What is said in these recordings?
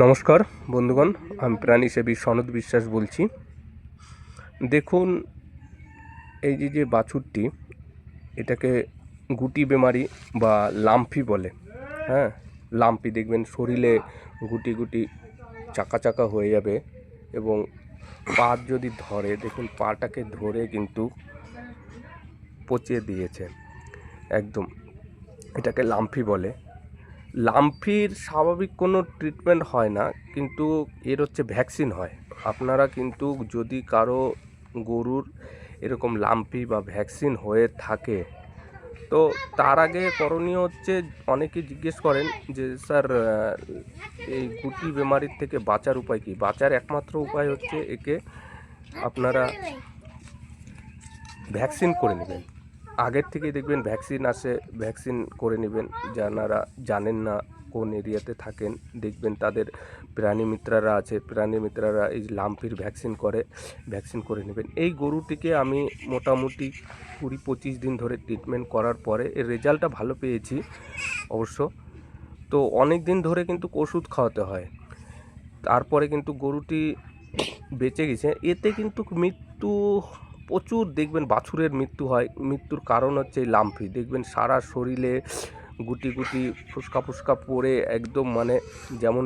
নমস্কার বন্ধুগণ, আমি প্রাণীসেবী সনদ বিশ্বাস বলছি। দেখুন, এই যে বাছুরটি, এটাকে গুটি বেমারি বা লাম্পি বলে। হ্যাঁ, লাম্পি দেখবেন শরীরে গুটি গুটি চাকা চাকা হয়ে যাবে, এবং পা যদি ধরে, দেখুন পাটাকে ধরে কিন্তু পচিয়ে দিয়েছে একদম। এটাকে লাম্পি বলে। লাম্পির স্বাভাবিক কোনো ট্রিটমেন্ট হয় না, কিন্তু এর হচ্ছে ভ্যাকসিন হয়। আপনারা কিন্তু যদি কারো গরুর এরকম লাম্পি বা ভ্যাকসিন হয়ে থাকে, তো তার আগে করণীয় হচ্ছে, অনেকে জিজ্ঞেস করেন যে স্যার, এই গুটি বেমারির থেকে বাঁচার উপায় কী? বাঁচার একমাত্র উপায় হচ্ছে একে আপনারা ভ্যাকসিন করে নেবেন। আগের থেকে দেখবেন ভ্যাকসিন আসে, ভ্যাকসিন করে নেবেন। যারা জানেন না, কোন এরিয়াতে থাকেন, দেখবেন তাদের প্রাণী মিত্ররা আছে, প্রাণী মিত্ররা এই লাম্পির ভ্যাকসিন করে নেবেন। এই গরুটিকে আমি মোটামুটি 20-25 দিন ধরে ট্রিটমেন্ট করার পরে এর রেজাল্টটা ভালো পেয়েছি অবশ্য। তো অনেক দিন ধরে কিন্তু ওষুধ খাওয়াতে হয়, তারপরে কিন্তু গরুটি বেঁচে গেছে। এতে কিন্তু প্রচুর দেখবেন বাছুরের মৃত্যু হয়। মৃত্যুর কারণ হচ্ছে এই লাম্পি। দেখবেন সারা শরীরে গুটি গুটি ফুসকা ফুসকা পড়ে একদম, মানে যেমন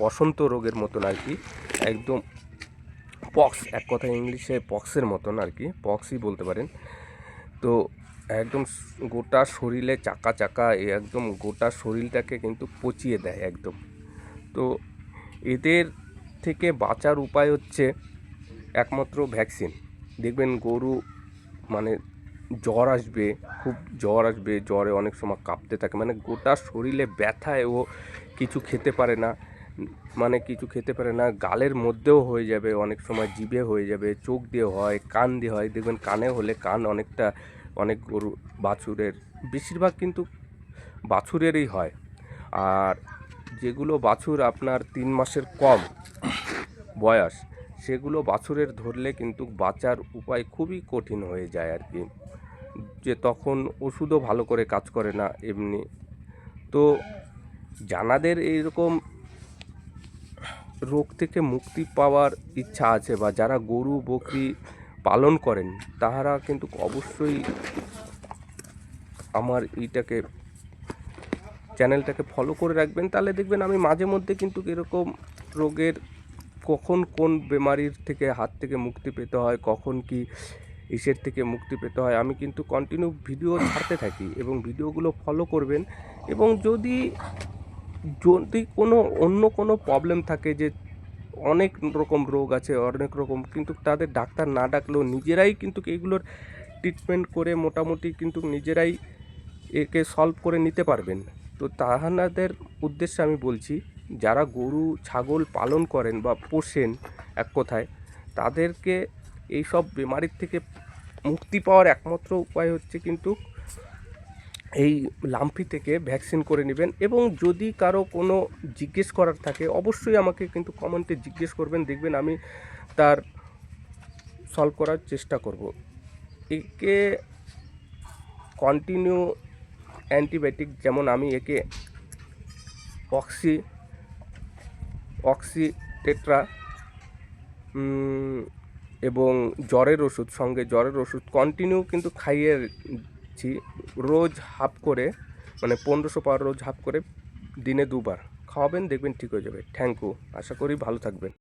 বসন্ত রোগের মতন আর কি, একদম পক্স, এক কথায় ইংলিশে পক্সের মতন আর কি, পক্সই বলতে পারেন। তো একদম গোটা শরীরে চাকা চাকা, একদম গোটা শরীরটাকে কিন্তু পচিয়ে দেয় একদম। তো এদের থেকে বাঁচার উপায় হচ্ছে একমাত্র ভ্যাকসিন। দেখবেন গরু, মানে জ্বর আসবে, খুব জ্বর আসবে, জ্বরে অনেক সময় কাঁপতে থাকে, মানে গোটা শরীরে ব্যথায় ও কিছু খেতে পারে না, গালের মধ্যেও হয়ে যাবে, অনেক সময় জিভে হয়ে যাবে, চোখ দিয়ে হয়, কান দিয়ে হয়। দেখবেন কানে হলে কান অনেক গরু বাছুরের, বেশিরভাগ কিন্তু বাছুরেরই হয়। আর যেগুলো বাছুর আপনার 3 মাসের কম বয়স, সেগুলো বাছুরের ধরলে কিন্তু বাঁচার উপায় খুবই কঠিন হয়ে যায় আর কি, যে তখন ওষুধও ভালো করে কাজ করে না এমনি। তো যাদের এইরকম রোগ থেকে মুক্তি পাওয়ার ইচ্ছা আছে, বা যারা গরু বকরি পালন করেন, তাহারা কিন্তু অবশ্যই আমার চ্যানেলটাকে ফলো করে রাখবেন। তাহলে দেখবেন আমি মাঝে মধ্যে কিন্তু এরকম রোগের, কখন কোন বেমারির হাত থেকে মুক্তি পেতে হয়, কখন কি ইসের থেকে মুক্তি পেতে হয়, আমি কিন্তু কন্টিনিউ ভিডিও ছাড়তে থাকি, এবং ভিডিওগুলো ফলো করবেন। এবং যদি অন্য কোনো প্রবলেম থাকে, যে অনেক রকম রোগ আছে, অনেক রকম, কিন্তু তাদের ডাক্তার না ডাকলেও নিজেরাই কিন্তু এইগুলোর ট্রিটমেন্ট করে মোটামুটি কিন্তু নিজেরাই একে সলভ করে নিতে পারবেন। তো তাহাদের উদ্দেশ্যে আমি বলছি, যারা গরু ছাগল পালন করেন বা পোষেন, এক কথায় তাদেরকে এইসব বেমারির থেকে মুক্তি পাওয়ার একমাত্র উপায় হচ্ছে কিন্তু এই লাম্পি থেকে ভ্যাকসিন করে নেবেন। এবং যদি কারো কোনো জিজ্ঞেস করার থাকে, অবশ্যই আমাকে কিন্তু কমেন্টে জিজ্ঞেস করবেন, দেখবেন আমি তার সলভ করার চেষ্টা করব। একে কন্টিনিউ অ্যান্টিবায়োটিক, যেমন আমি একে অক্সি টেট্রা এবং জ্বরের ওষুধ কন্টিনিউ কিন্তু খাইয়েছি, রোজ হাফ করে, মানে 1500 পার রোজ হাফ করে, দিনে 2 বার খাওয়াবেন, দেখবেন ঠিক হয়ে যাবে। থ্যাংক ইউ, আশা করি ভালো থাকবেন।